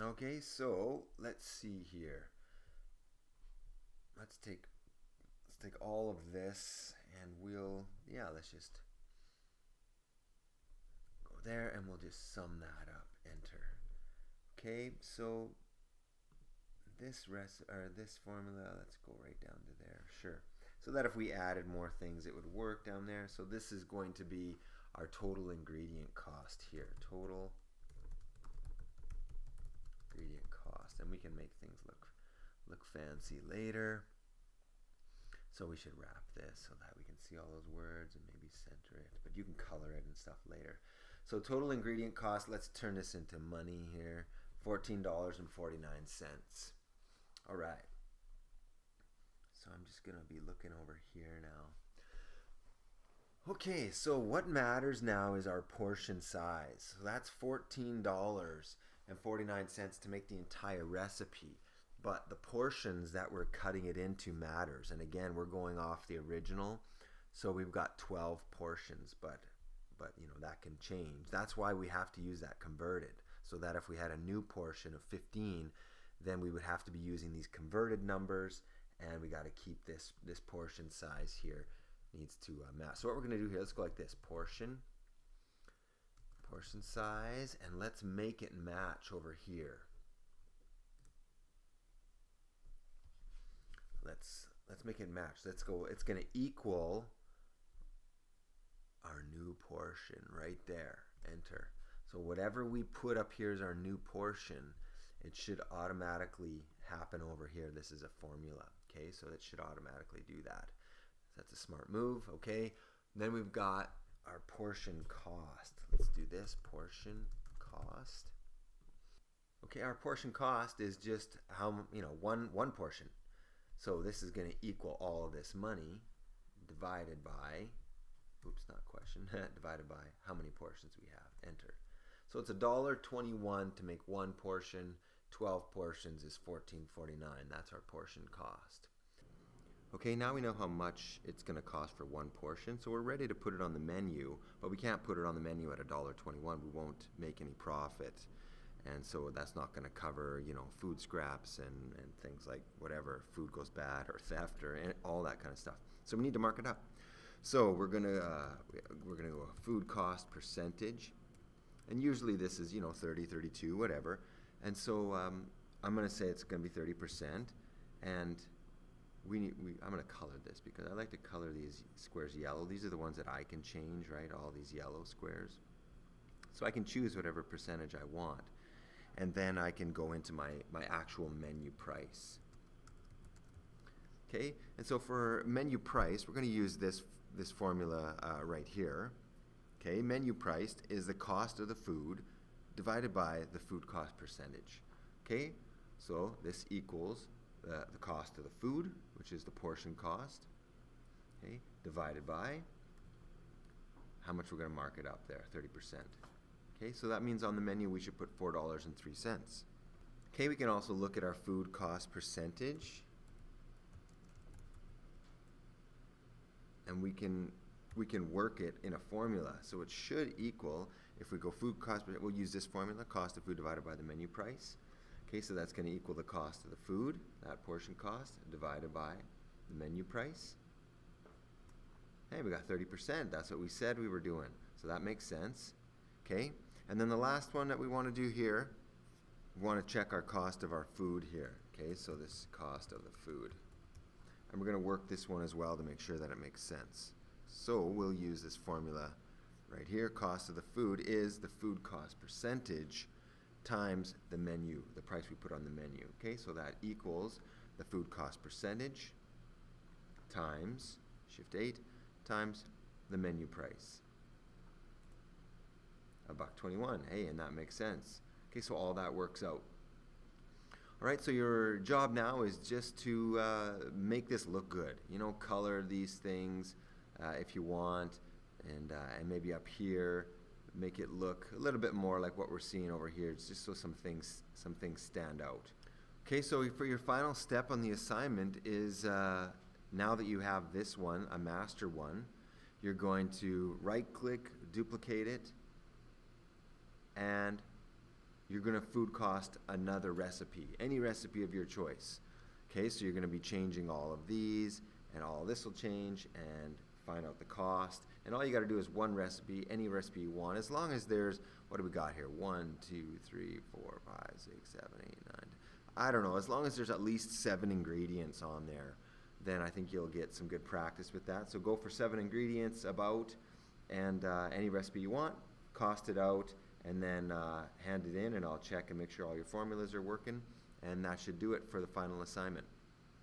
Okay, so let's see here. Let's take all of this and let's just go there and we'll just sum that up. Enter. Okay, so this formula, let's go right down to there. Sure. So that if we added more things, it would work down there. So this is going to be our total ingredient cost here. Total ingredient cost, and we can make things look fancy later. So we should wrap this so that we can see all those words and maybe center it, but you can color it and stuff later. So total ingredient cost, let's turn this into money here. $14.49. All right. So I'm just going to be looking over here now. Okay, so what matters now is our portion size. So that's $14.49 to make the entire recipe. But the portions that we're cutting it into matters. And again, we're going off the original. So we've got 12 portions, but that can change. That's why we have to use that converted. So that if we had a new portion of 15, then we would have to be using these converted numbers, and we got to keep this portion size here needs to match. So what we're going to do here, let's go like this: portion size, and let's make it match over here. Let's make it match. Let's go. It's going to equal our new portion right there. Enter. So whatever we put up here is our new portion. It should automatically happen over here. This is a formula. Okay, so it should automatically do that. That's a smart move. Okay, then we've got our portion cost. Let's do this. Portion cost. Okay, our portion cost is just how, one portion. So this is going to equal all of this money divided by, divided by how many portions we have. Enter. So it's $1.21 to make one portion. 12 portions is $14.49. That's our portion cost. Okay, now we know how much it's going to cost for one portion, so we're ready to put it on the menu, but we can't put it on the menu at $1.21. We won't make any profit, and so that's not going to cover, food scraps and things like whatever, food goes bad or theft or all that kind of stuff. So we need to mark it up. So we're going to go food cost percentage, and usually this is 30, 32, whatever. And so I'm going to say it's going to be 30%, and I'm going to color this because I like to color these squares yellow. These are the ones that I can change, right? All these yellow squares. So I can choose whatever percentage I want, and then I can go into my actual menu price. Okay, and so for menu price, we're going to use this formula right here. Okay, menu price is the cost of the food divided by the food cost percentage. Okay, so this equals the cost of the food, which is the portion cost, okay, divided by how much we're going to mark it up there, 30%. Okay, so that means on the menu we should put $4.03. Okay, we can also look at our food cost percentage, and we can work it in a formula. So it should equal, if we go food cost, we'll use this formula, cost of food divided by the menu price. Okay, so that's going to equal the cost of the food, that portion cost, divided by the menu price. Hey, we got 30%. That's what we said we were doing. So that makes sense. Okay, and then the last one that we want to do here, we want to check our cost of our food here. Okay, so this cost of the food. And we're going to work this one as well to make sure that it makes sense. So we'll use this formula right here. Cost of the food is the food cost percentage times the menu, the price we put on the menu. Okay, so that equals the food cost percentage times Shift 8 times the menu price. $1.21. Hey, and that makes sense. Okay, so all that works out. All right, so your job now is just to make this look good. Color these things if you want, and maybe up here make it look a little bit more like what we're seeing over here. It's just so some things stand out. Okay, so for your final step on the assignment is now that you have this one, a master one, you're going to right-click, duplicate it, and you're going to food cost another recipe, any recipe of your choice. Okay, so you're going to be changing all of these, and all this will change, and find out the cost. And all you got to do is one recipe, any recipe you want, as long as there's, what do we got here? 1, 2, 3, 4, 5, 6, 7, 8, 9. I don't know, as long as there's at least 7 ingredients on there, then I think you'll get some good practice with that. So go for 7 ingredients about, and any recipe you want, cost it out, and then hand it in, and I'll check and make sure all your formulas are working, and that should do it for the final assignment.